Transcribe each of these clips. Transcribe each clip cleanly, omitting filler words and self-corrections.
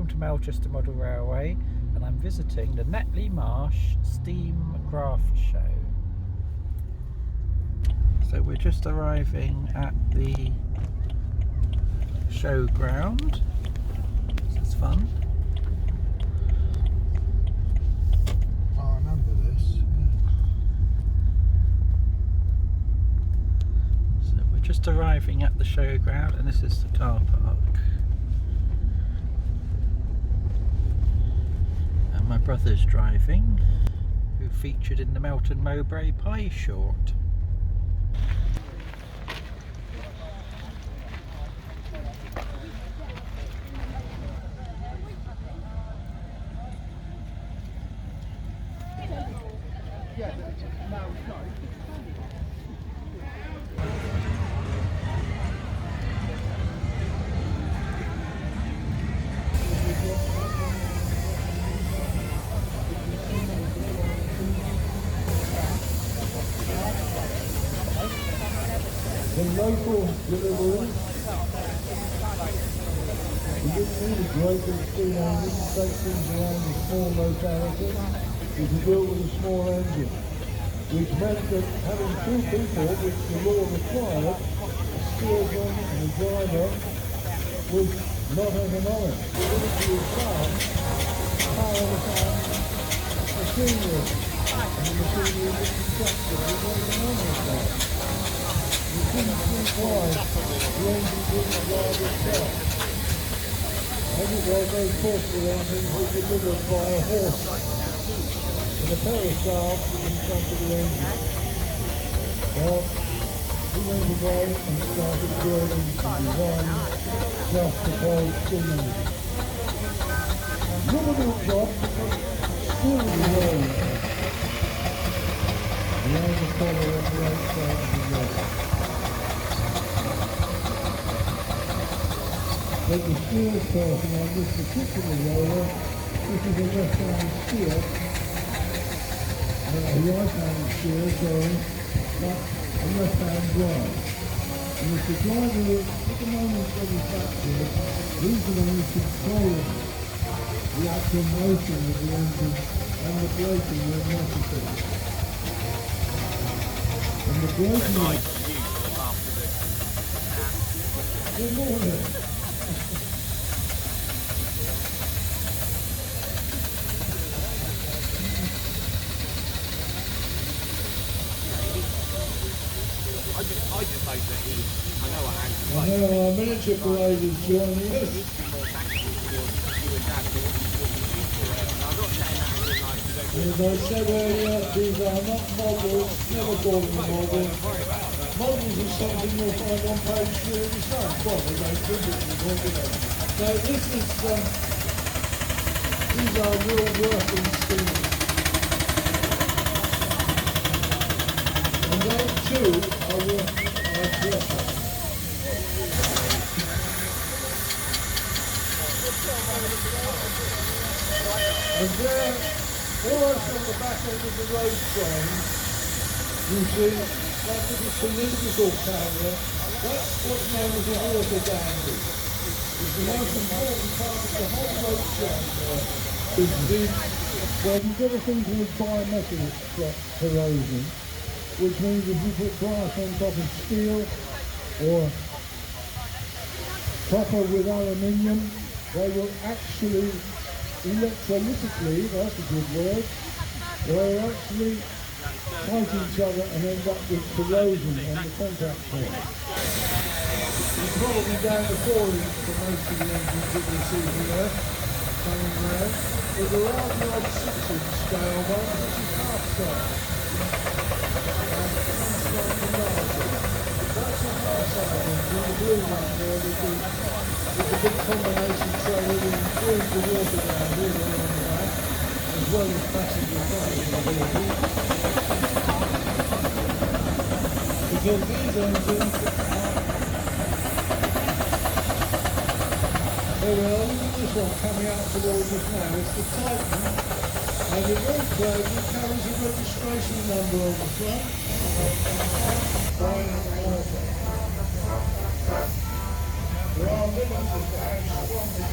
welcome to Melchester Model Railway, and I'm visiting the NETLEY Marsh Steam Craft Show. So we're just arriving at the showground. This is fun. I remember this. So we're just arriving at the showground, and this is the car park. And my brother's driving, who featured in the Melton Mowbray Pie short. The local delivery. We didn't need a great big steam engine to take things around the small locality. We could do it with a small engine, which meant that having two people, which the law required, a steersman and a driver, was not economic. We needed to farm, power the farm, machinery, and the machinery was constructed with not economic. You couldn't see why the engine wouldn't drive itself. As it was, those portable engines were delivered by a horse with a pair of shafts in front of the engine. Well, he went away and started building and designing just the whole steam engine. Difficult job, still the road. The only color on the outside of the road. But the steer person on this particular roller, this is a left-hand steer, a right-hand steer, sorry, but a left-hand drive. And if the driver, at the moment when he's back here, these are the ones controlling the actual motion of the engine and the braking when necessary. And the braking is... Good morning. I just hope that I know what Andrew's like. I know our miniature parade is joining us. As I said earlier, these are not models, never call them models. Models are something you'll find on page 3 of the sun. Well, they don't physically organise. So this is, these are real working steamers. And those two are working on pressure. And there, almost on the back end of the road train, you see that little cylindrical camera. That's what's known as a water dandy. It's the most important part of the whole road train there. Well, you've got a thing called bimetal corrosion, which means if you put brass on top of steel or copper with aluminium, they will actually electrolytically, that's a good word, they'll actually fight each other and end up with corrosion on the contact point. It's probably down to 4 inch for most of the engines that you see here, coming round. But there are the odd 6-inch scale ones, which is half size. That's a half size engine, the blue one there with the big combination tray that includes the water down here on the back, as well as passenger cars in the vehicle. Because these engines are... There we are, look at this one coming out towards us now. It's the Titan, and it all proudly carries a registration number on the front. There are ministers that actually want to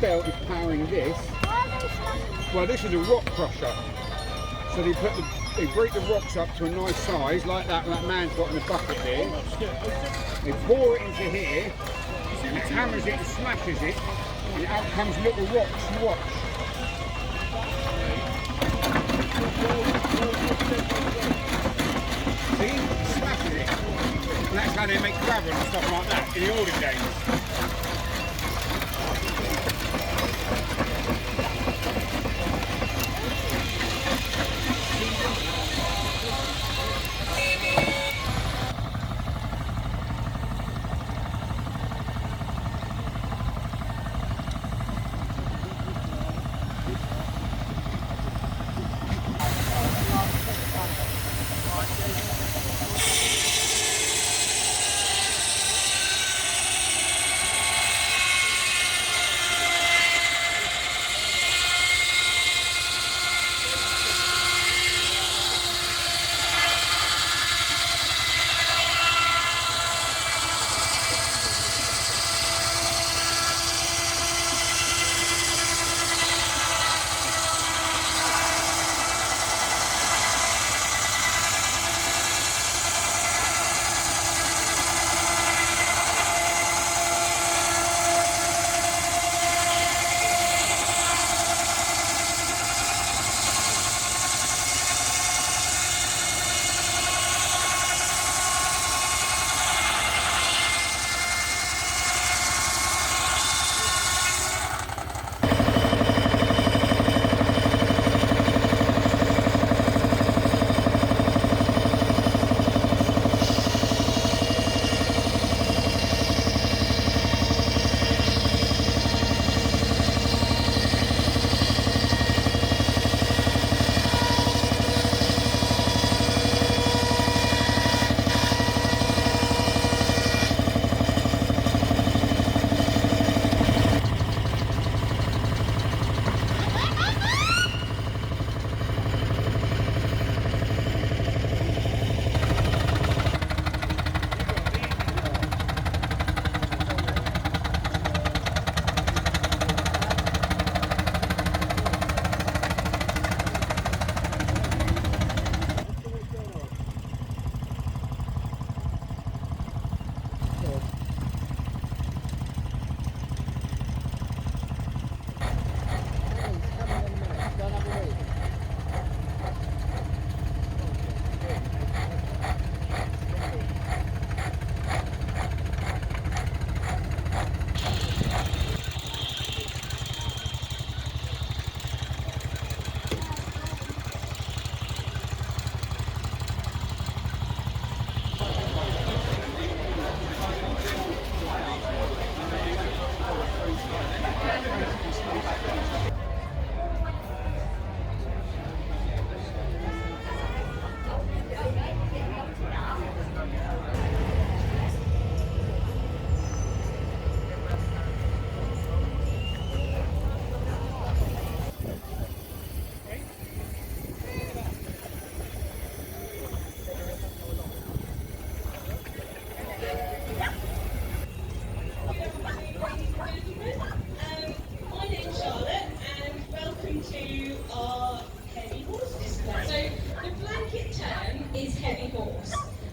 belt is powering this. Well, this is a rock crusher. So they break the rocks up to a nice size, like that man's got in the bucket there. They pour it into here, and it hammers it and smashes it, and out comes little rocks. You watch. See? Smashes it. And that's how they make gravel and stuff like that in the olden days.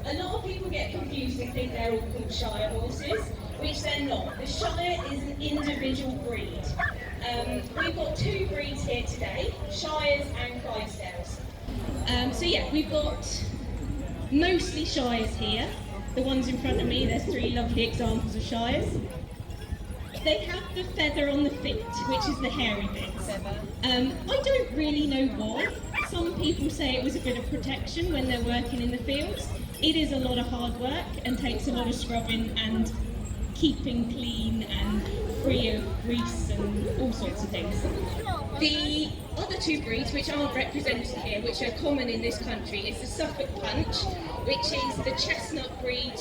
A lot of people get confused and think they're all called Shire horses, which they're not. The Shire is an individual breed. We've got two breeds here today, Shires and Clydesdales. So yeah, we've got mostly Shires here. The ones in front of me, there's three lovely examples of Shires. They have the feather on the feet, which is the hairy bits. I don't really know why. Some people say it was a bit of protection when they're working in the fields. It is a lot of hard work and takes a lot of scrubbing and keeping clean and free of grease and all sorts of things. The other two breeds, which aren't represented here, which are common in this country, is the Suffolk Punch, which is the chestnut breed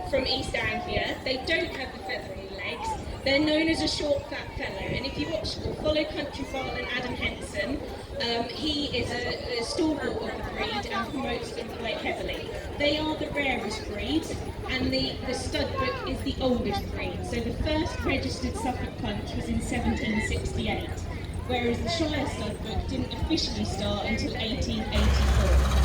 from East Anglia. They don't have the feather on the legs. They're known as a short, fat fellow, and if you follow Countryfile and Adam Henson, He is a stalwart of the breed and promotes them quite heavily. They are the rarest breed, and the stud book is the oldest breed. So the first registered Suffolk punch was in 1768, whereas the Shire stud book didn't officially start until 1884.